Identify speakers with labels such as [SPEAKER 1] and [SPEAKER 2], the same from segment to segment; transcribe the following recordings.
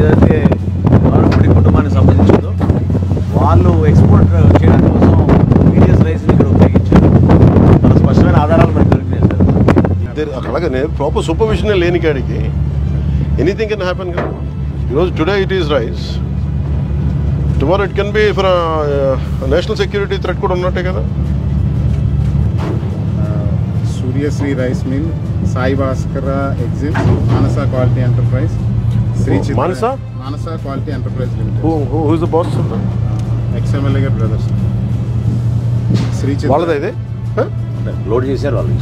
[SPEAKER 1] ఏదైతే వారపూడి కుటుంబానికి సంబంధించిందో వాళ్ళు ఎక్స్పోర్ట్ చేయడం కోసం మీడియస్ రైస్ని ఇక్కడ ఉపయోగించారు. చాలా స్పష్టమైన ఆధారాలు మనకు దొరికినాయి సార్.
[SPEAKER 2] అలాగనే ప్రాపర్ సూపర్విజన్ లేని కాడికి ఎనీథింగ్ కెన్ హ్యాపెన్ కదా. ఈరోజు today it is rice, tomorrow it can be for national security threat కూడా ఉన్నట్టే కదా.
[SPEAKER 3] Suryasri Rice Mill, Sai Bhaskara Exim, Manasa Quality Enterprise, Sri Chitra. Manasa Quality Enterprise Limited.
[SPEAKER 2] Who is the boss of that?
[SPEAKER 3] XMLA brothers. Sri Chitra.
[SPEAKER 2] వాళ్ళదే ఇది
[SPEAKER 1] load చేశారు వాళ్ళు.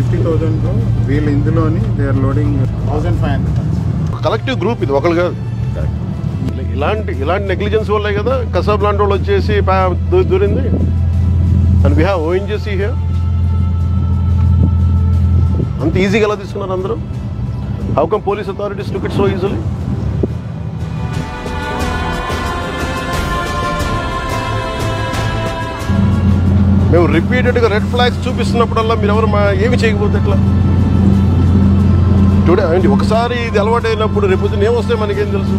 [SPEAKER 3] 50,000 వీళ్ళు ఇందులోని they are loading 1,500.
[SPEAKER 2] Collective group ఇది, ఒకళ్ళు కాదు. ఇలాంటి నెగ్లిజెన్స్ వల్లే కదా కసాబ్ లాంటి వాళ్ళు వచ్చేసి దూరింది. And we have ONGC here. అంత ఈజీగా ఎలా తీసుకున్నారు అందరూ? How come police authorities took it so easily? మేము రిపీటెడ్గా రెడ్ ఫ్లాగ్స్ చూపిస్తున్నప్పుడల్లా మీరు ఎవరు ఏమి చేయకపోతే ఎట్లా? టుడే అంటే ఒకసారి ఇది అలవాటు అయినప్పుడు రేపు ఏమొస్తే మనకేం తెలుసు?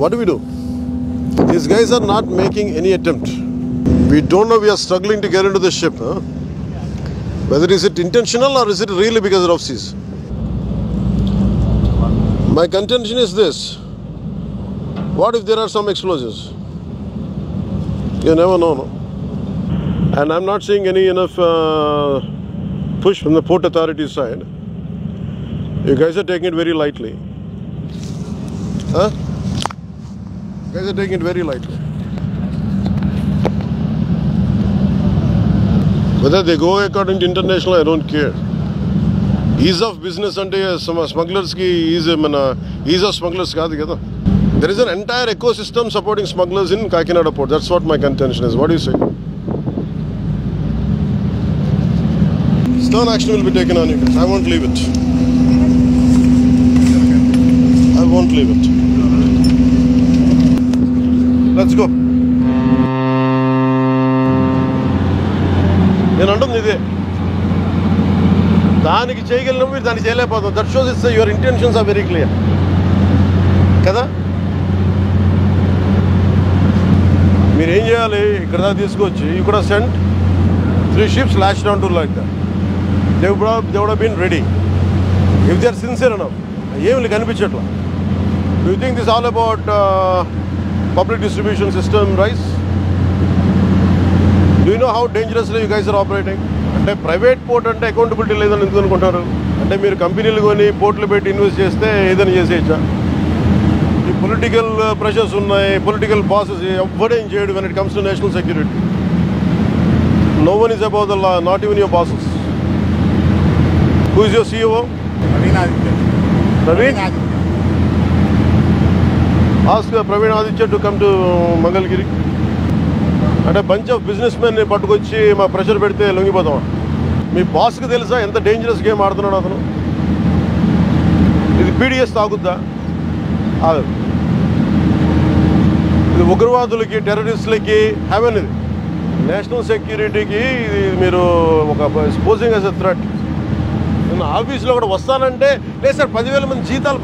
[SPEAKER 2] What do we do? These guys are not making any attempt. We don't know, we are struggling to get into the ship. Huh? Whether is it intentional or is it really because of seas? My contention is this. What if there are some explosives? You never know, no? And I'm not seeing any enough push from the port authority side. You guys are taking it very lightly. Huh? You guys are taking it very lightly. Whether they go according to international, I don't care. Ease of business ante smugglers ki ease of smugglers kaadu kada. There is an entire ecosystem supporting smugglers in Kakinada port. That's what my contention is. What do you say? Stern action will be taken on you guys. I won't leave it. I won't leave it. Let's go. నేను అంటుంది ఇదే, దానికి చేయగలిగినప్పుడు మీరు దాన్ని చేయలేకపోతాం. That shows it's your intentions are very clear కదా. మీరు ఏం చేయాలి, ఇక్కడ దాకా తీసుకొచ్చి you could have sent 3 ships lashed onto like that. They would have been ready if they are sincere enough. ఏమి కనిపించట్లా. Do you think this is all about public distribution system rice? Do you know how dangerously you guys are operating? అంటే private port అంటే accountability లేదని ఎందుకు అనుకుంటారు? అంటే మీరు కంపెనీలు కొని పోర్ట్లు పెట్టి ఇన్వెస్ట్ చేస్తే ఏదైనా చేసేయచ్చా? ఈ పొలిటికల్ ప్రెషర్స్ ఉన్నాయి, పొలిటికల్ బాసెస్ ఎవ్వడేం చేయడు when it comes to national security. No one is above the law, not even your bosses. Who is your CEO? Praveen? Ask Praveen Aditya to come to Mangalgiri. అంటే bunch of business మెన్ని పట్టుకొచ్చి మా pressure పెడితే లొంగిపోతాం. మీ బాస్కి తెలుసా ఎంత dangerous game ఆడుతున్నాడు అతను? ఇది పీడిఎస్ తాగుద్దా? ఇది ఉగ్రవాదులకి, టెర్రరిస్టులకి హెవెన్. ఇది నేషనల్ సెక్యూరిటీకి ఇది మీరు ఒక పోజింగ్ యాజ్ ఎ థ్రెట్. నేను ఆఫీస్లో కూడా వస్తానంటే లేదు సార్ 10,000 మంది జీవితాలు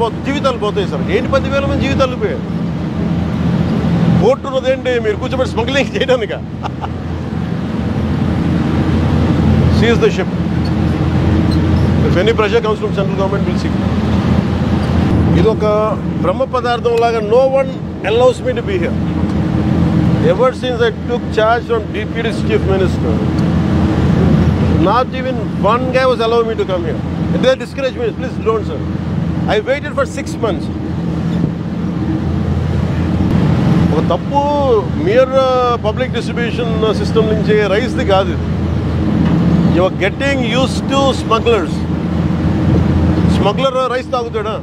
[SPEAKER 2] పోతాయి సార్. ఏంటి 10,000 మంది జీవితాలు పోయాయి? పోర్టు ఉన్నదేంటి మీరు కూర్చోబెట్టి స్మగ్లింగ్ చేయడానిక? Seize the ship. If any pressure comes from central government will see. ఇది ఒక బ్రహ్మ పదార్థం లాగా. No one allows me to be here. Ever since I took charge from DPD's chief minister, Not even one guy was allowing me to come here. They discouraged me. Please don't, sir. I waited for 6 months. ఒక తప్పు mere public distribution system నుంచి రైస్ది కాదు ఇది. You are getting use to smugglers. Smuggler rice తాగుతాడా?